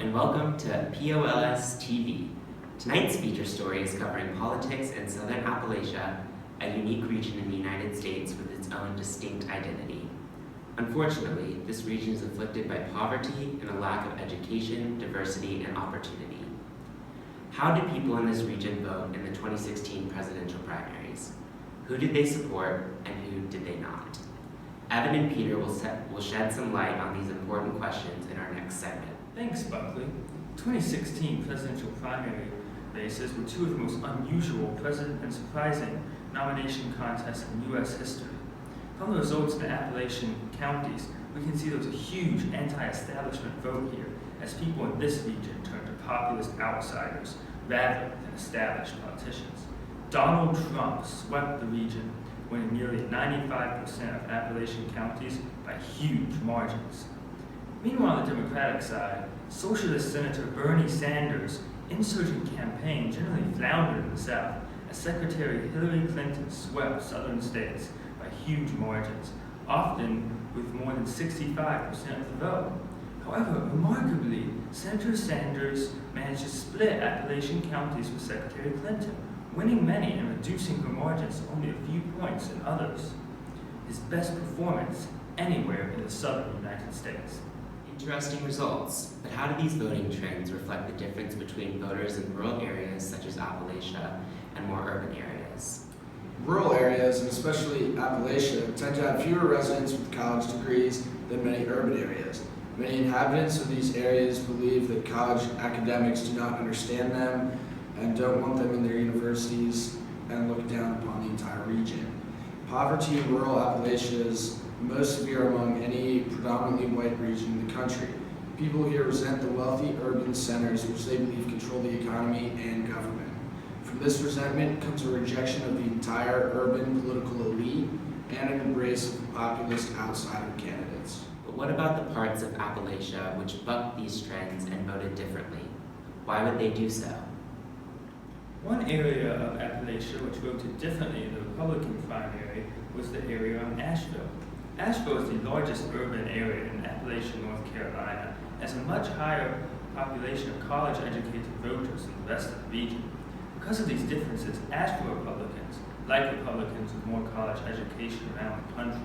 and welcome to POLS TV. Tonight's feature story is covering politics in Southern Appalachia, a unique region in the United States with its own distinct identity. Unfortunately, this region is afflicted by poverty and a lack of education, diversity, and opportunity. How did people in this region vote in the 2016 presidential primaries? Who did they support, and who did they not? Evan and Peter will shed some light on these important questions in our next segment. Thanks, Buckley. 2016 presidential primary races were two of the most unusual and surprising nomination contests in U.S. history. From the results in the Appalachian counties, we can see there was a huge anti-establishment vote here, as people in this region turned to populist outsiders rather than established politicians. Donald Trump swept the region, winning nearly 95% of Appalachian counties by huge margins. Meanwhile, on the Democratic side, Socialist Senator Bernie Sanders' insurgent campaign generally floundered in the South as Secretary Hillary Clinton swept southern states by huge margins, often with more than 65% of the vote. However, remarkably, Senator Sanders managed to split Appalachian counties with Secretary Clinton, winning many and reducing her margins to only a few points in others. His best performance anywhere in the southern United States. Interesting results, but how do these voting trends reflect the difference between voters in rural areas such as Appalachia and more urban areas? Rural areas, and especially Appalachia, tend to have fewer residents with college degrees than many urban areas. Many inhabitants of these areas believe that college academics do not understand them and don't want them in their universities and look down upon the entire region. Poverty in rural Appalachia is most severe among any predominantly white region in the country. People here resent the wealthy urban centers which they believe control the economy and government. From this resentment comes a rejection of the entire urban political elite and an embrace of populist outsider candidates. But what about the parts of Appalachia which bucked these trends and voted differently? Why would they do so? One area of Appalachia which voted differently in the Republican primary was the area around Asheville. Asheville is the largest urban area in Appalachia, North Carolina, has a much higher population of college-educated voters than the rest of the region. Because of these differences, Asheville Republicans, like Republicans with more college education around the country,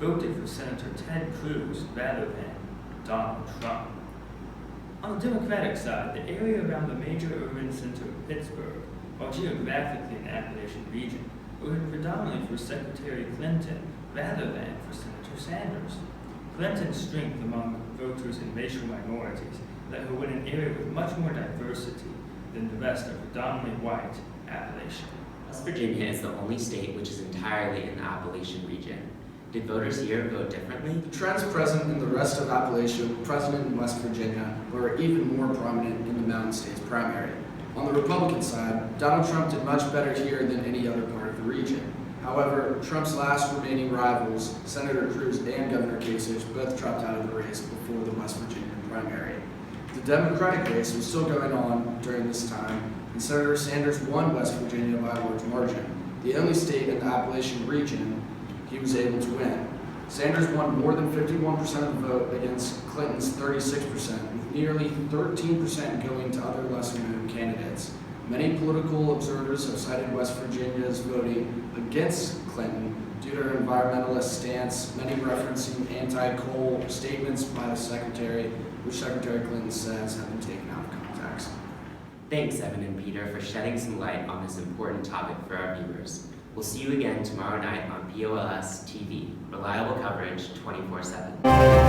voted for Senator Ted Cruz rather than Donald Trump. On the Democratic side, the area around the major urban center of Pittsburgh, while geographically in the Appalachian region, voted predominantly for Secretary Clinton rather than for Senator Sanders. Clinton's strength among voters in racial minorities let her win an area with much more diversity than the rest of predominantly white Appalachia. West Virginia is the only state which is entirely in the Appalachian region. Did voters here vote differently? The trends present in the rest of Appalachia, present in West Virginia, were even more prominent in the Mountain States primary. On the Republican side, Donald Trump did much better here than any other part of the region. However, Trump's last remaining rivals, Senator Cruz and Governor Kasich, both dropped out of the race before the West Virginia primary. The Democratic race was still going on during this time, and Senator Sanders won West Virginia by a large margin, the only state in the Appalachian region he was able to win. Sanders won more than 51% of the vote against Clinton's 36%, with nearly 13% going to other lesser-known candidates. Many political observers have cited West Virginia's voting against Clinton due to her environmentalist stance, many referencing anti-coal statements by the Secretary, which Secretary Clinton says have been taken out of context. Thanks, Evan and Peter, for shedding some light on this important topic for our viewers. We'll see you again tomorrow night on POLS TV. Reliable coverage 24/7.